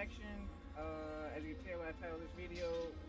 reaction. As you can tell by the title of this video,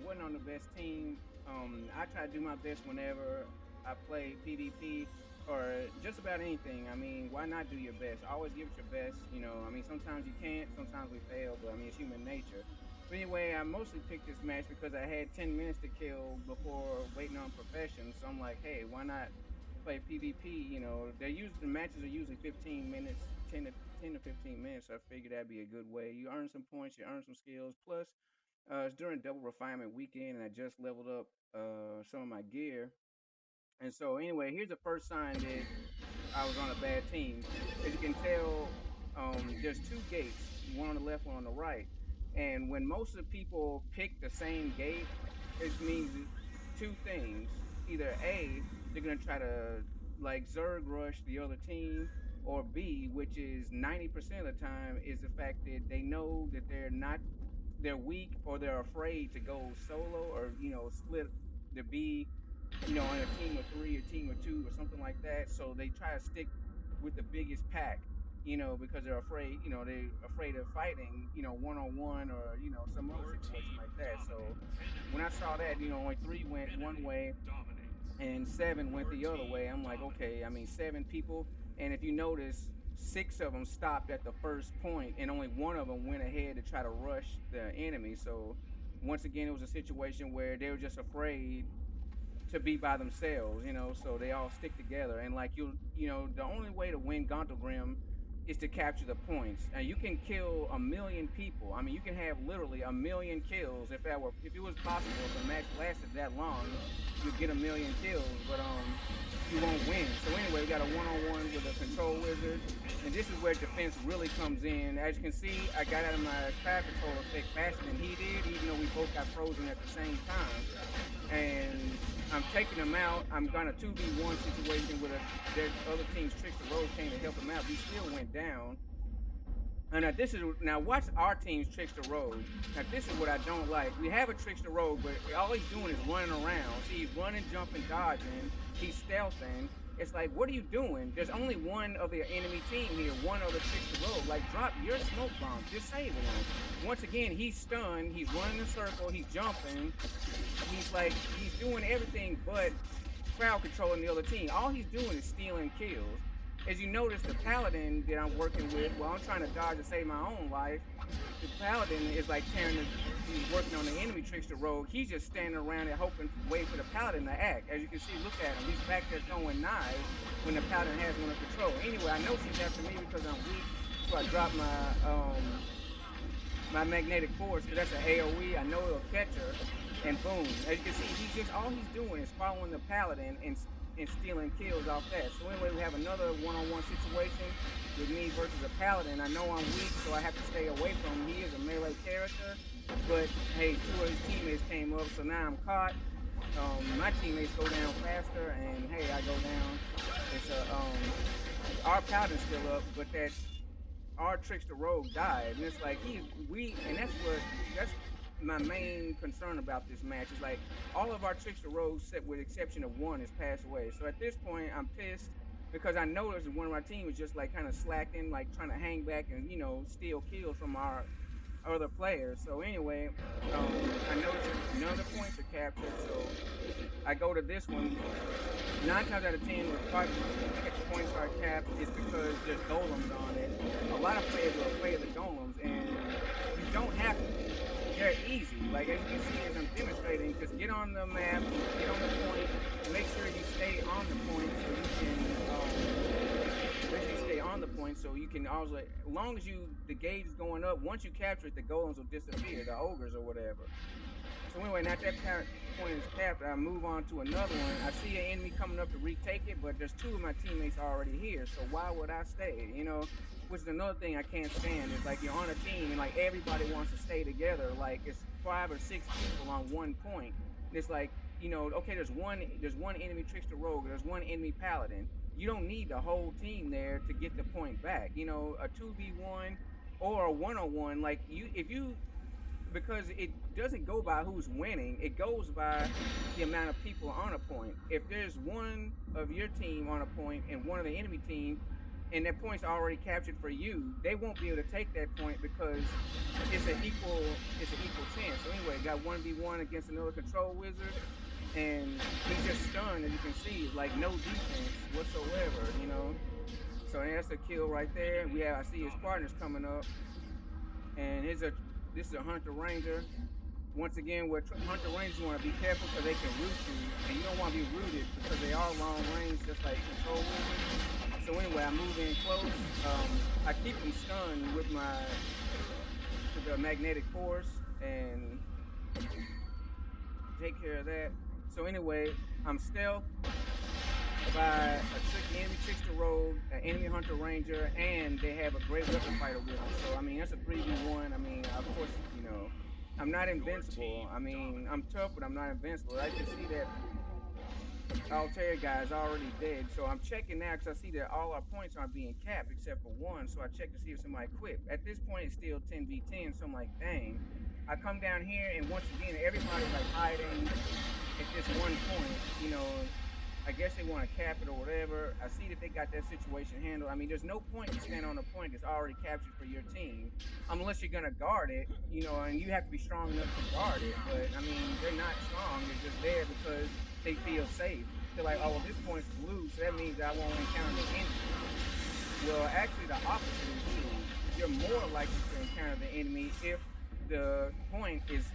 wasn't on the best team. I try to do my best whenever I play PvP or just about anything. I mean, why not do your best? Always give it your best. You know, I mean, sometimes you can't, sometimes we fail, but I mean, it's human nature. But anyway, I mostly picked this match because I had 10 minutes to kill before waiting on profession. So I'm like, hey, why not play PvP? You know, the matches are usually 15 minutes, 10 to 15 minutes. So I figured that'd be a good way. You earn some points, you earn some skills. Plus, it's during double refinement weekend, and I just leveled up some of my gear. And so anyway, here's the first sign that I was on a bad team. As you can tell, there's two gates, one on the left, one on the right. And when most of the people pick the same gate, it means two things. Either A, they're gonna try to like Zerg rush the other team, or B, which is 90% of the time, is the fact that they know that they're weak or they're afraid to go solo or split the B, on a team of three or team of two or something like that. So they try to stick with the biggest pack, because they're afraid of fighting, one on one or some other Your situation team like that. So dominated. when I saw that, only three went one Enemy way dominates. and seven went Your the other team way. I'm like, okay, I mean, dominates. seven people. And if you notice, six of them stopped at the first point, and only one of them went ahead to try to rush the enemy. So once again, it was a situation where they were just afraid to be by themselves, so they all stick together. And like the only way to win Gauntlegrim is to capture the points. And you can kill a million people. I mean, you can have literally a million kills if it was possible. If the match lasted that long, you'd get a million kills, but you won't win. So anyway, we got a one-on-one with a control wizard, and this is where defense really comes in. As you can see, I got out of my crab control effect faster than he did, even though we both got frozen at the same time. And I'm taking him out. I'm gonna 2v1 situation with their other team's Trickster Rogues came to help him out. He still went down. And now watch our team's Trickster Rogue. Now this is what I don't like. We have a Trickster Rogue, but all he's doing is running around. See, he's running, jumping, dodging. He's stealthing. It's like, what are you doing? There's only one of the enemy team here, one other Trickster Rogue. Like, drop your smoke bombs. Disable him. Once again, he's stunned. He's running in a circle. He's jumping. He's doing everything but crowd controlling the other team. All he's doing is stealing kills. As you notice, the paladin that I'm working with, while I'm trying to dodge to save my own life, the paladin is like he's working on the enemy Trickster Rogue. He's just standing around and waiting for the paladin to act. As you can see, look at him. He's back there throwing knives when the paladin has him under control. Anyway, I know she's after me because I'm weak, so I dropped my magnetic force, because that's an AoE. I know it'll catch her, and boom. As you can see, all he's doing is following the paladin and stealing kills off that. So anyway, we have another one-on-one situation with me versus a paladin. I know I'm weak, so I have to stay away from him. He is a melee character, but hey, two of his teammates came up, so now I'm caught. My teammates go down faster, and hey, I go down. It's our paladin's still up, but our Trickster Rogue died, and it's like that's my main concern about this match. Is like all of our Trickster Rogues, with exception of one, has passed away. So at this point, I'm pissed because I noticed one of our team was just like kind of slacking, like trying to hang back and steal kills from our other players. So anyway, I noticed that none of the points are captured, so I go to this one. 9 times out of 10, when points are capped, is because there's golems on it. A lot of players will play the golems, and you don't have to. They're easy. Like, as you can see, as I'm demonstrating, just get on the map, get on the point, make sure you stay on the point so you can also, as long as the gauge is going up, once you capture it, the golems will disappear, the ogres or whatever. So anyway, now that point is capped, I move on to another one. I see an enemy coming up to retake it, but there's two of my teammates already here, so why would I stay? Which is another thing I can't stand. Is like you're on a team and like everybody wants to stay together. Like it's 5 or 6 people on one point. And it's like, okay, there's one enemy Trickster Rogue, there's one enemy Paladin. You don't need the whole team there to get the point back. A 2v1 or a one-on-one, like if you because it doesn't go by who's winning. It goes by the amount of people on a point. If there's one of your team on a point and one of the enemy team, and that point's already captured for you, they won't be able to take that point because it's an equal chance. So anyway, got 1v1 against another control wizard, and he's just stunned, as you can see, like no defense whatsoever, you know. So that's a kill right there. I see his partners coming up, and this is a hunter ranger. Once again, with hunter rangers, you want to be careful because they can root you, and you don't want to be rooted because they are long range, just like control wizards. So anyway, I move in close. I keep them stunned with the magnetic force and take care of that. So anyway, I'm stealth by enemy Trickster Rogue, an enemy hunter ranger, and they have a great weapon fighter with them. So I mean, that's a 3v1. I mean, of course, you know, I'm not invincible. I mean, I'm tough, but I'm not invincible. I can see that Altair guy is already dead. So I'm checking now because I see that all our points aren't being capped except for one. So I check to see if somebody quit. At this point, it's still 10v10. So I'm like, dang. I come down here, and once again, everybody's like hiding at this one point. You know, I guess they want to cap it or whatever. I see that they got that situation handled. I mean, there's no point to stand on a point that's already captured for your team, unless you're gonna guard it, you know, and you have to be strong enough to guard it. But I mean, they're not strong. They're just there because they feel safe. They're like, oh, well, this point's blue, so that means I won't encounter the enemy. Well, actually, the opposite is true. You're more likely to encounter the enemy if the point is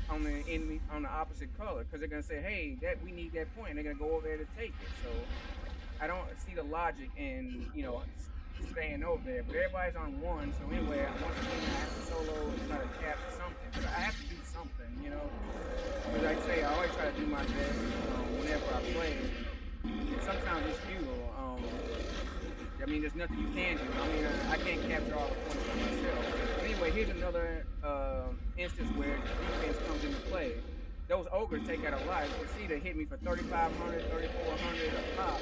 on the enemy on the opposite color, because they're gonna say, hey, we need that point, and they're gonna go over there to take it. So I don't see the logic in, you know, staying over there. But everybody's on one, so anyway, once again I have to solo and try to cap something. But I have to do something, you know. Because like I say, I always try to do my best whenever I play. And sometimes it's futile. I mean, there's nothing you can do. I mean, I can't capture all the points by myself. But anyway, here's another instance where defense comes into play. Those ogres take out a lot. You can see they hit me for 3,500, 3,400 a pop.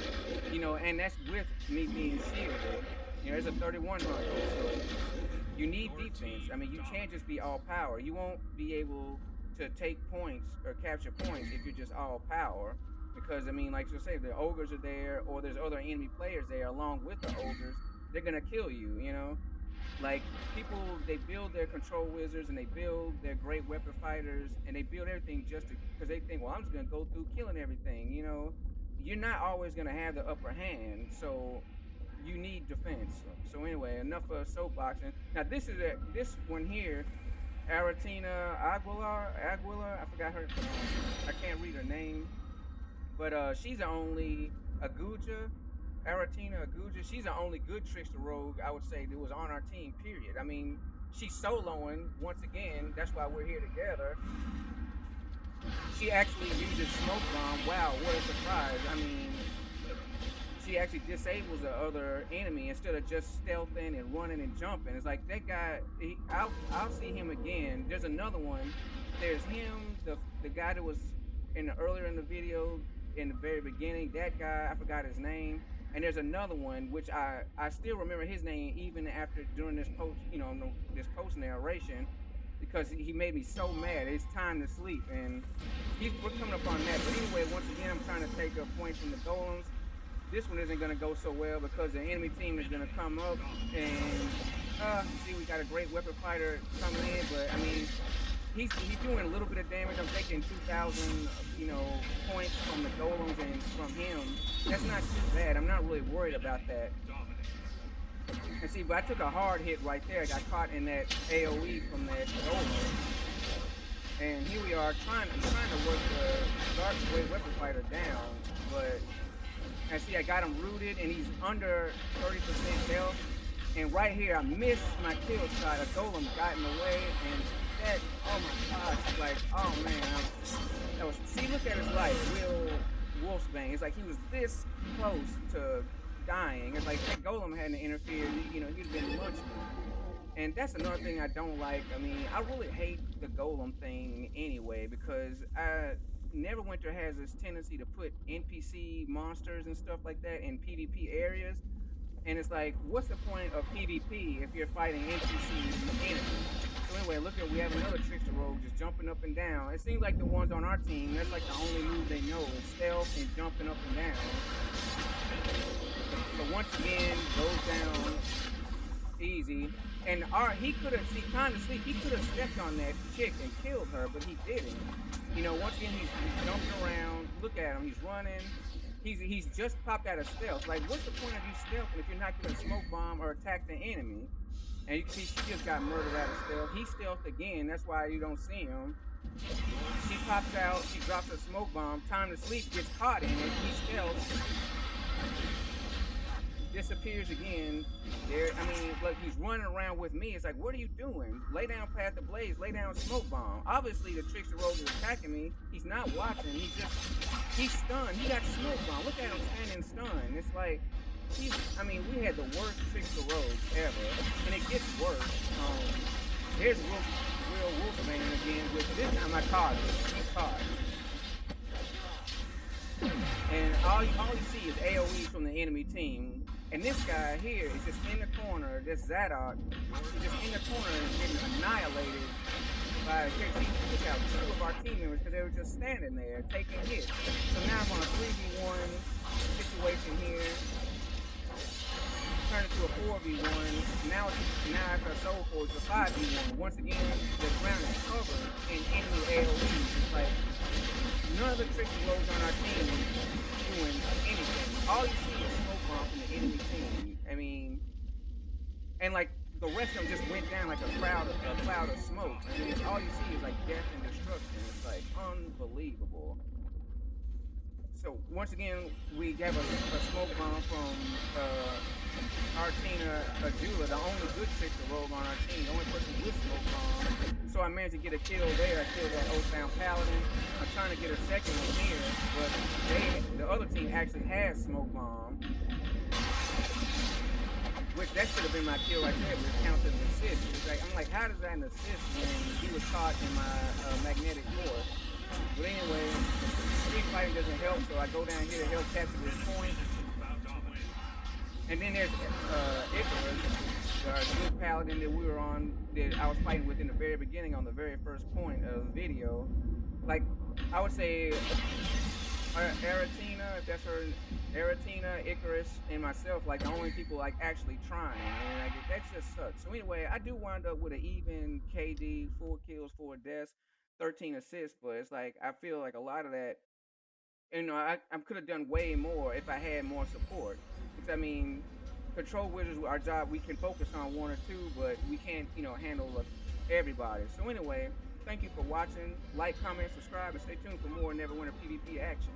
You know, and that's with me being shielded. You know, it's a 3,100. So you need defense. I mean, you can't just be all power. You won't be able to take points or capture points if you're just all power. Because, I mean, like you say, the ogres are there, or there's other enemy players there along with the ogres, they're going to kill you, you know? Like, people, they build their control wizards, and they build their great weapon fighters, and they build everything just because they think, well, I'm just going to go through killing everything, you know? You're not always going to have the upper hand, so you need defense. So anyway, enough of soapboxing. Now, this one here, Aratina Aguilar, I forgot her, I can't read her name. But she's the only Aguja, Aratina Aguja. She's the only good Trickster Rogue, I would say, that was on our team, period. I mean, she's soloing, once again, that's why we're here together. She actually uses Smoke Bomb. Wow, what a surprise. I mean, she actually disables the other enemy instead of just stealthing and running and jumping. It's like, that guy, I'll see him again. There's another one. There's him, the guy that was earlier in the video, in the very beginning, that guy, I forgot his name. And there's another one which I still remember his name even after during this post, you know, this post narration, because he made me so mad. It's time to sleep, and we're coming up on that. But anyway, once again, I'm trying to take a point from the golems. This one isn't going to go so well because the enemy team is going to come up, and see, we got a great weapon fighter coming in, but I mean, he's doing a little bit of damage. I'm taking 2,000, you know, points from the golems and from him. That's not too bad. I'm not really worried about that. And see, but I took a hard hit right there. I got caught in that AoE from that golem. And here we are trying to work the Dark Blade weapon fighter down, but and see, I got him rooted, and he's under 30% health. And right here, I missed my kill shot. A golem got in the way, and that, oh my gosh, like, oh man, see, look at his life, Will Wolfsbane. It's like he was this close to dying. It's like that golem hadn't interfered, you know, he'd have been munched. And that's another thing I don't like. I mean, I really hate the golem thing anyway, because Neverwinter has this tendency to put NPC monsters and stuff like that in PvP areas. And it's like, what's the point of PvP if you're fighting NPC enemies? So anyway, look at, we have another Trickster Rogue just jumping up and down. It seems like the ones on our team, that's like the only move they know is stealth and jumping up and down. So once again, goes down easy. And he could have, see, time to sleep. He could have stepped on that chick and killed her, but he didn't. You know, once again, he's jumping around. Look at him. He's running. He's just popped out of stealth. Like, what's the point of you stealthing if you're not going to smoke bomb or attack the enemy? And you can see she just got murdered out of stealth. He stealthed again. That's why you don't see him. She pops out. She drops a smoke bomb. Time to sleep. Gets caught in it. He stealths. Disappears again. There, I mean, look, he's running around with me. It's like, what are you doing? Lay down Path of Blaze. Lay down smoke bomb. Obviously, the Trickster Rogues is attacking me. He's not watching. He's stunned. He got smoke bomb. Look at him standing stunned. It's like, I mean, we had the worst Trickster Rogues ever, and it gets worse. Here's Real Wolfman again, which this time I caught him. He's caught. And all you see is AoEs from the enemy team. And this guy here is just in the corner, this Zadok, is just in the corner and getting annihilated by, look out, 2 of our team members, because they were just standing there taking hits. So now I'm on a 3v1 situation here. Turn it to a 4v1. Now after a Soul Forge, it's a 5v1. Once again, the ground is covered in enemy AoEs. It's like, none of the Trickster Rogues on our team doing anything. All you see is smoke bomb from the enemy team. I mean, and like the rest of them just went down like a cloud of smoke. I mean, all you see is like death and destruction. It's like unbelievable. So once again, we have a smoke bomb from Artina Ajula, the only good Trickster Rogue on our team, the only person with smoke bomb. So I managed to get a kill there. I killed that Oathbound Paladin. I'm trying to get a second one here, but the other team actually has smoke bomb. Which that should have been my kill right there, but it counts as an assist. It's like, I'm like, how does that an assist when he was caught in my magnetic force? But anyway, street fighting doesn't help, so I go down here to help capture this point. And then there's Icarus, our good paladin that we were on, that I was fighting with in the very beginning on the very first point of the video. Like, I would say Aratina, if that's her, Aratina, Icarus, and myself, like the only people like actually trying, and like, that just sucks. So anyway, I do wind up with an even KD, 4 kills, 4 deaths, 13 assists, but it's like, I feel like a lot of that, you know, I could have done way more if I had more support. Because I mean, Control Wizards, our job, we can focus on 1 or 2, but we can't, you know, handle everybody. So anyway, thank you for watching. Like, comment, subscribe, and stay tuned for more Neverwinter PvP action.